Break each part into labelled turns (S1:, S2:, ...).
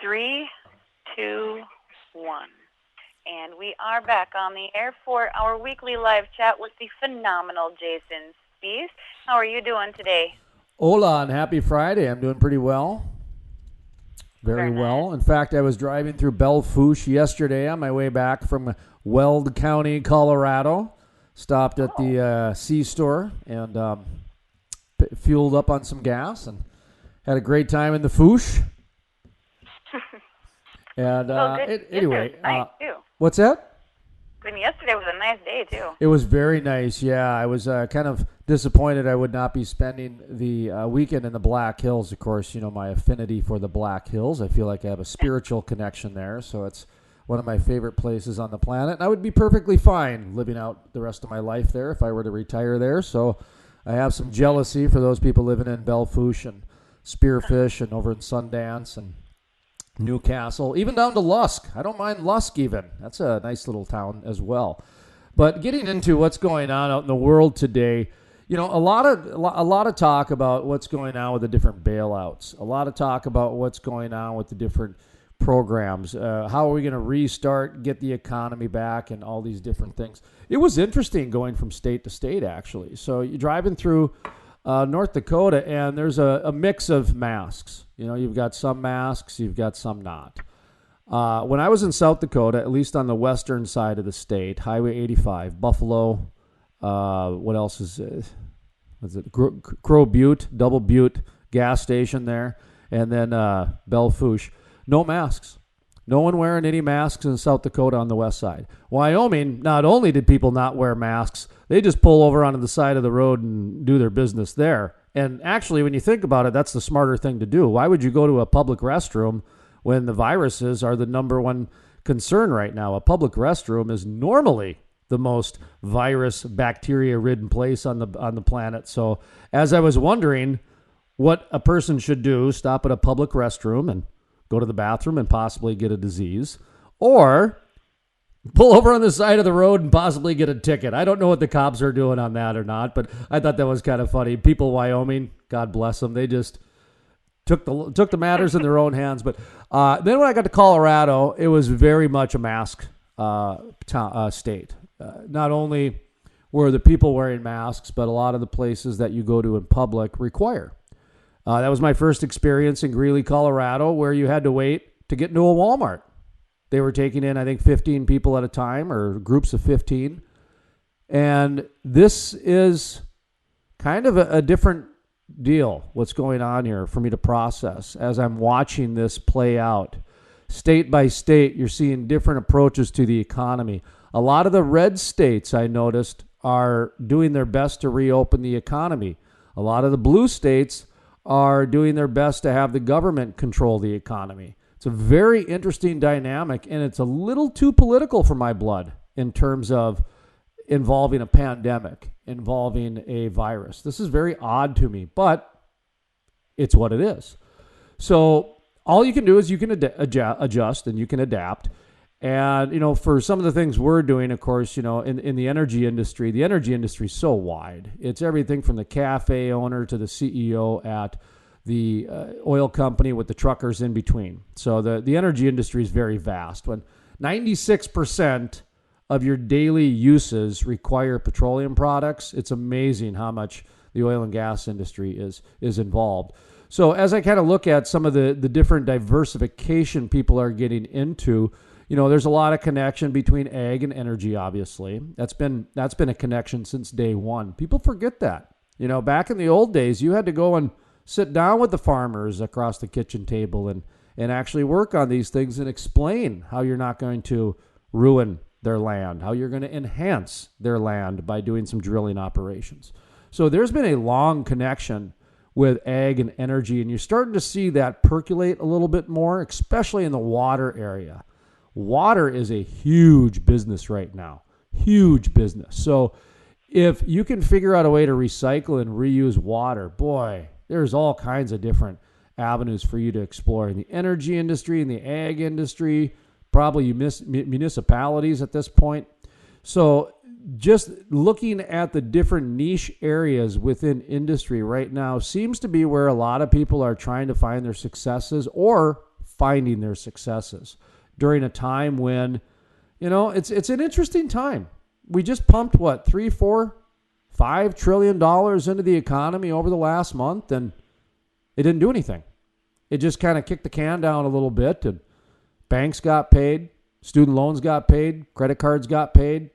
S1: Three, two, one. And we are back on the air for our weekly live chat with the phenomenal Jason Spiess. How are you doing today?
S2: Hola, and happy Friday. I'm doing pretty well. Very well. In fact, I was driving through Belle Fourche yesterday on my way back from Weld County, Colorado. Stopped at the C-store and fueled up on some gas and had a great time in the Fourche. And anyway,
S1: nice too.
S2: What's that?
S1: And yesterday was a nice day too.
S2: It was very nice. Yeah, I was kind of disappointed I would not be spending the weekend in the Black Hills. Of course, you know my affinity for the Black Hills. I feel like I have a spiritual connection there, so it's one of my favorite places on the planet. And I would be perfectly fine living out the rest of my life there if I were to retire there. So I have some jealousy for those people living in Belle Fourche and Spearfish and over in Sundance and Newcastle, even down to Lusk. I don't mind Lusk even. That's a nice little town as well. But getting into what's going on out in the world today, you know, a lot of talk about what's going on with the different bailouts. A lot of talk about what's going on with the different programs. How are we going to restart, get the economy back, and all these different things. It was interesting going from state to state, actually. So you're driving through North Dakota, and there's a mix of masks. You know, you've got some masks, you've got some not. When I was in South Dakota, at least on the western side of the state, Highway 85, Buffalo, what else is it? Crow Butte, Double Butte gas station there, and then Belle Fourche. No masks. No one wearing any masks in South Dakota on the west side. Wyoming, not only did people not wear masks, they just pull over onto the side of the road and do their business there. And actually, when you think about it, that's the smarter thing to do. Why would you go to a public restroom when the viruses are the number one concern right now? A public restroom is normally the most virus, bacteria-ridden place on the planet. So as I was wondering what a person should do, stop at a public restroom and go to the bathroom and possibly get a disease, or pull over on the side of the road and possibly get a ticket. I don't know what the cops are doing on that or not, but I thought that was kind of funny. People in Wyoming, God bless them, they just took the matters in their own hands. But then when I got to Colorado, it was very much a mask state. Not only were the people wearing masks, but a lot of the places that you go to in public require. That was my first experience in Greeley, Colorado, where you had to wait to get into a Walmart. They were taking in, I think, 15 people at a time, or groups of 15. And this is kind of a different deal, what's going on here, for me to process as I'm watching this play out. State by state, you're seeing different approaches to the economy. A lot of the red states, I noticed, are doing their best to reopen the economy. A lot of the blue states are doing their best to have the government control the economy. It's a very interesting dynamic, and it's a little too political for my blood in terms of involving a pandemic, involving a virus. This is very odd to me, but it's what it is. So all you can do is you can adjust and you can adapt. And, you know, for some of the things we're doing, of course, you know, in the energy industry is so wide. It's everything from the cafe owner to the CEO at the oil company with the truckers in between. So the energy industry is very vast. When 96% of your daily uses require petroleum products, it's amazing how much the oil and gas industry is involved. So as I kind of look at some of the different diversification people are getting into, you know, there's a lot of connection between ag and energy, obviously. That's been a connection since day one. People forget that. You know, back in the old days, you had to go and sit down with the farmers across the kitchen table and actually work on these things and explain how you're not going to ruin their land, how you're going to enhance their land by doing some drilling operations. So there's been a long connection with ag and energy, and you're starting to see that percolate a little bit more, especially in the water area. Water is a huge business right now, huge business. So if you can figure out a way to recycle and reuse water, boy, there's all kinds of different avenues for you to explore in the energy industry, in the ag industry, probably municipalities at this point. So just looking at the different niche areas within industry right now seems to be where a lot of people are trying to find their successes or finding their successes during a time when, it's an interesting time. We just pumped what, $3, $4, $5 trillion into the economy over the last month, and it didn't do anything. It just kind of kicked the can down a little bit, and banks got paid, student loans got paid, credit cards got paid.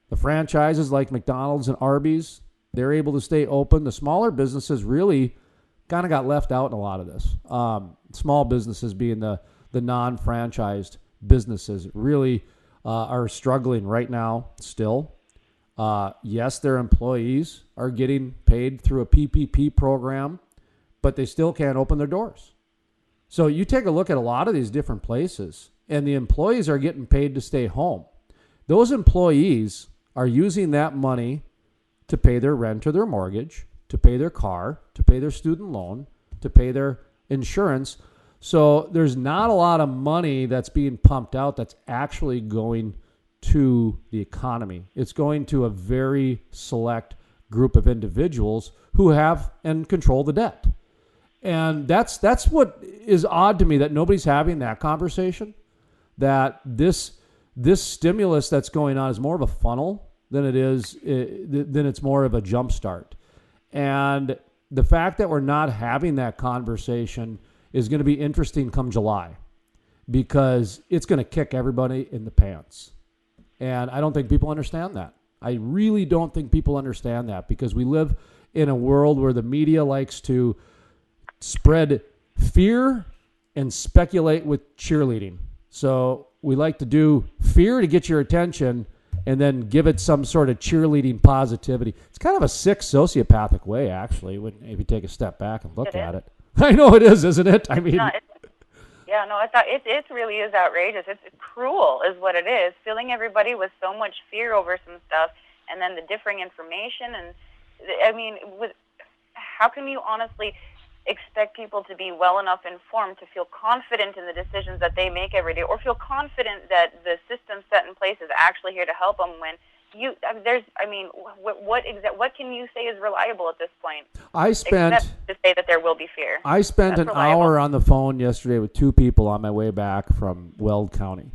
S2: The franchises like McDonald's and Arby's, they're able to stay open. The smaller businesses really kind of got left out in a lot of this. Small businesses being the non-franchised businesses really are struggling right now still. Yes, their employees are getting paid through a PPP program, but they still can't open their doors. So you take a look at a lot of these different places, and the employees are getting paid to stay home. Those employees are using that money to pay their rent or their mortgage, to pay their car, to pay their student loan, to pay their insurance. So there's not a lot of money that's being pumped out that's actually going to the economy. It's going to a very select group of individuals who have and control the debt. And that's what is odd to me, that nobody's having that conversation, that this stimulus that's going on is more of a funnel than it's more of a jump start. And the fact that we're not having that conversation is going to be interesting come July, because it's going to kick everybody in the pants. And I don't think people understand that. I really don't think people understand that, because we live in a world where the media likes to spread fear and speculate with cheerleading. So we like to do fear to get your attention and then give it some sort of cheerleading positivity. It's kind of a sick sociopathic way, actually, if you take a step back and look at it. I know it is, isn't it? I mean,
S1: it really is outrageous. It's cruel is what it is, filling everybody with so much fear over some stuff, and then the differing information. And I mean, how can you honestly expect people to be well enough informed to feel confident in the decisions that they make every day, or feel confident that the system set in place is actually here to help them when what can you say is reliable at this point? Except to say that there will be fear.
S2: I spent an hour on the phone yesterday with two people on my way back from Weld County.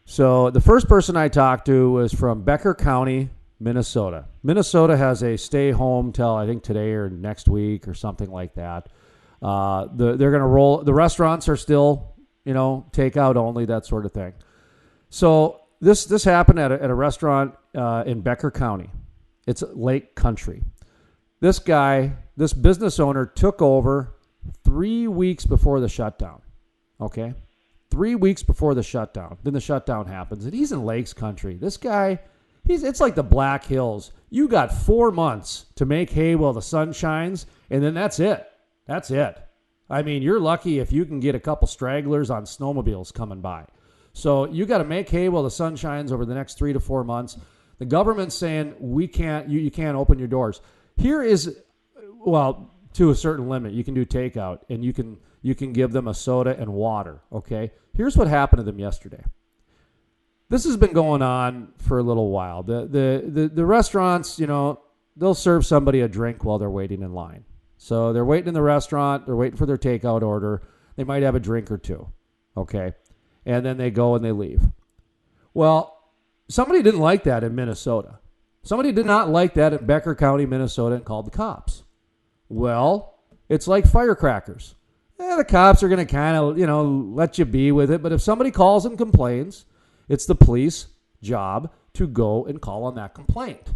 S2: So the first person I talked to was from Becker County, Minnesota. Minnesota has a stay home till I think today or next week or something like that. They're going to roll. The restaurants are still, takeout only, that sort of thing. So this happened at a restaurant in Becker County. It's Lake Country. This business owner took over 3 weeks before the shutdown. Okay, 3 weeks before the shutdown. Then the shutdown happens, and he's in Lakes Country. This guy. It's like the Black Hills. You got 4 months to make hay while the sun shines, and then that's it. That's it. I mean, you're lucky if you can get a couple stragglers on snowmobiles coming by. So you got to make hay while the sun shines over the next 3 to 4 months. The government's saying you can't open your doors. Here is, to a certain limit, you can do takeout, and you can give them a soda and water. Okay. Here's what happened to them yesterday. This has been going on for a little while. The restaurants, they'll serve somebody a drink while they're waiting in line. So they're waiting in the restaurant. They're waiting for their takeout order. They might have a drink or two. Okay. And then they go and they leave. Well, somebody didn't like that in Minnesota. Somebody did not like that in Becker County, Minnesota, and called the cops. Well, it's like firecrackers. The cops are going to kind of, let you be with it. But if somebody calls and complains, it's the police job to go and call on that complaint.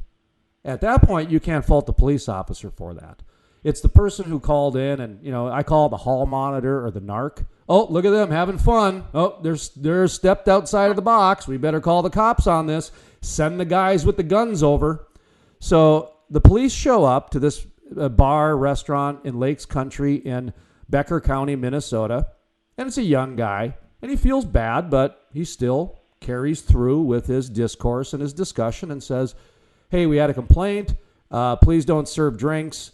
S2: At that point, you can't fault the police officer for that. It's the person who called in, and I call it the hall monitor or the narc. Oh, look at them having fun. Oh, they're stepped outside of the box. We better call the cops on this. Send the guys with the guns over. So the police show up to this bar restaurant in Lakes Country in Becker County, Minnesota, and it's a young guy, and he feels bad, but he still carries through with his discourse and his discussion and says, hey, we had a complaint. Please don't serve drinks.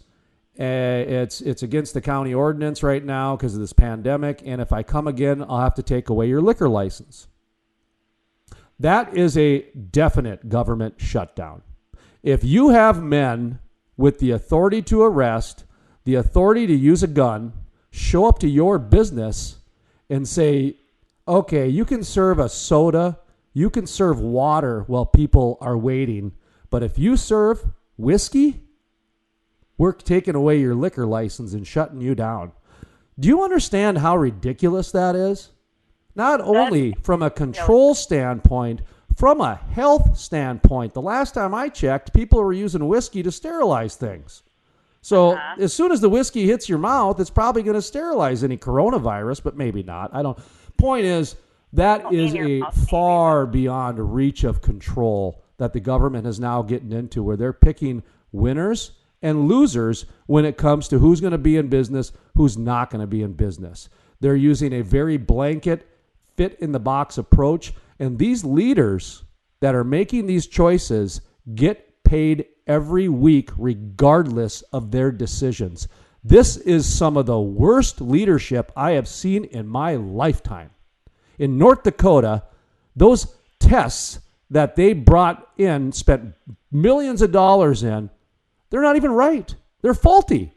S2: It's against the county ordinance right now because of this pandemic. And if I come again, I'll have to take away your liquor license. That is a definite government shutdown. If you have men with the authority to arrest, the authority to use a gun, show up to your business and say, okay, you can serve a soda, you can serve water while people are waiting, but if you serve whiskey, we're taking away your liquor license and shutting you down. Do you understand how ridiculous that is? Not only from a control standpoint, from a health standpoint. The last time I checked, people were using whiskey to sterilize things. So as soon as the whiskey hits your mouth, it's probably going to sterilize any coronavirus, but maybe not. I don't. Point is, that is a far beyond reach of control that the government is now getting into, where they're picking winners and losers when it comes to who's going to be in business, who's not going to be in business. They're using a very blanket, fit-in-the-box approach, and these leaders that are making these choices get paid every week regardless of their decisions. This is some of the worst leadership I have seen in my lifetime. In North Dakota, those tests that they brought in, spent millions of dollars in, they're not even right. They're faulty.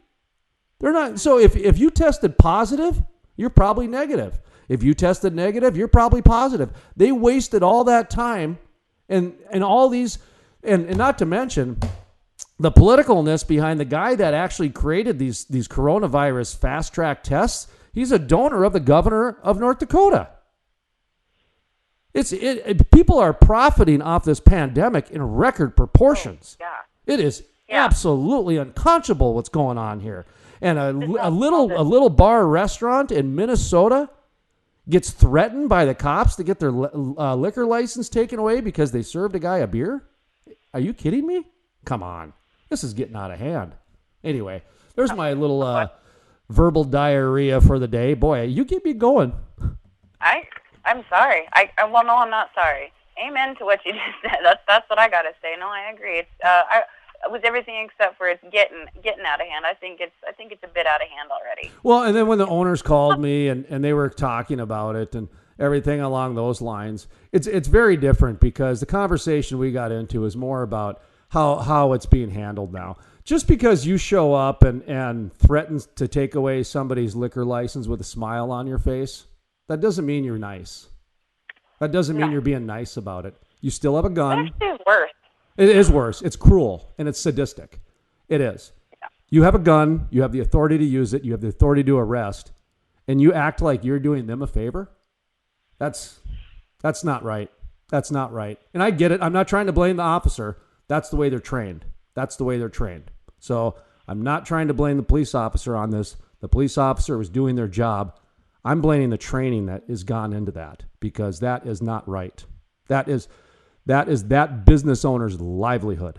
S2: They're not. So if you tested positive, you're probably negative. If you tested negative, you're probably positive. They wasted all that time and all these, and not to mention the politicalness behind the guy that actually created these coronavirus fast-track tests. He's a donor of the governor of North Dakota. People are profiting off this pandemic in record proportions. It is absolutely unconscionable what's going on here. And a little bar restaurant in Minnesota gets threatened by the cops to get their liquor license taken away because they served a guy a beer? Are you kidding me? Come on. This is getting out of hand. Anyway, there's my little verbal diarrhea for the day. Boy, you keep me going.
S1: I'm sorry. Well, no, I'm not sorry. Amen to what you just said. That's what I got to say. No, I agree. It's it was everything except for it's getting out of hand. I think it's a bit out of hand already.
S2: Well, and then when the owners called me and they were talking about it and everything along those lines, it's very different because the conversation we got into is more about how it's being handled now. Just because you show up and threaten to take away somebody's liquor license with a smile on your face, that doesn't mean you're nice. That doesn't mean you're being nice about it. You still have a gun.
S1: It's actually worse.
S2: It is worse. It's cruel and it's sadistic. It is. Yeah. You have a gun. You have the authority to use it. You have the authority to arrest, and you act like you're doing them a favor. That's not right. That's not right. And I get it. I'm not trying to blame the officer. That's the way they're trained. That's the way they're trained. So I'm not trying to blame the police officer on this. The police officer was doing their job. I'm blaming the training that has gone into that because that is not right. That is that business owner's livelihood.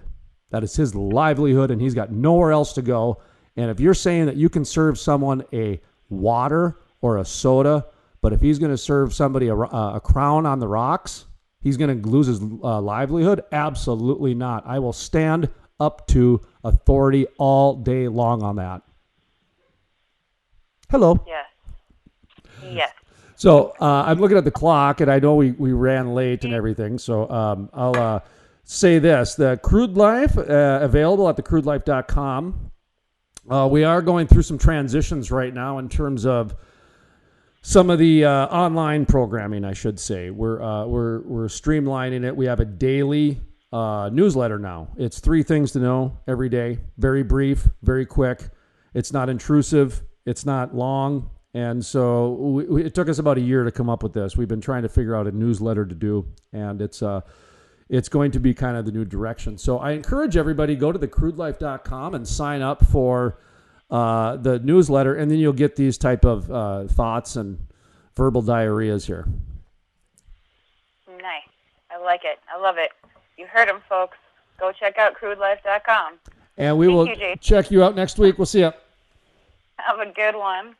S2: That is his livelihood, and he's got nowhere else to go. And if you're saying that you can serve someone a water or a soda, but if he's going to serve somebody a Crown on the rocks, he's going to lose his livelihood? Absolutely not. I will stand up to authority all day long on that. Hello.
S1: Yes.
S2: So I'm looking at the clock, and I know we ran late and everything. So I'll say this. The Crude Life, available at thecrudelife.com. We are going through some transitions right now in terms of some of the online programming, I should say. We're streamlining it. We have a daily newsletter now. It's 3 things to know every day. Very brief, very quick. It's not intrusive. It's not long. And so it took us about a year to come up with this. We've been trying to figure out a newsletter to do, and it's going to be kind of the new direction. So I encourage everybody, go to thecrudelife.com and sign up for the newsletter, and then you'll get these type of thoughts and verbal diarrheas here.
S1: Nice. I like it. I love it. You heard them, folks. Go check out crudelife.com.
S2: And we will check you out next week. We'll see you.
S1: Have a good one.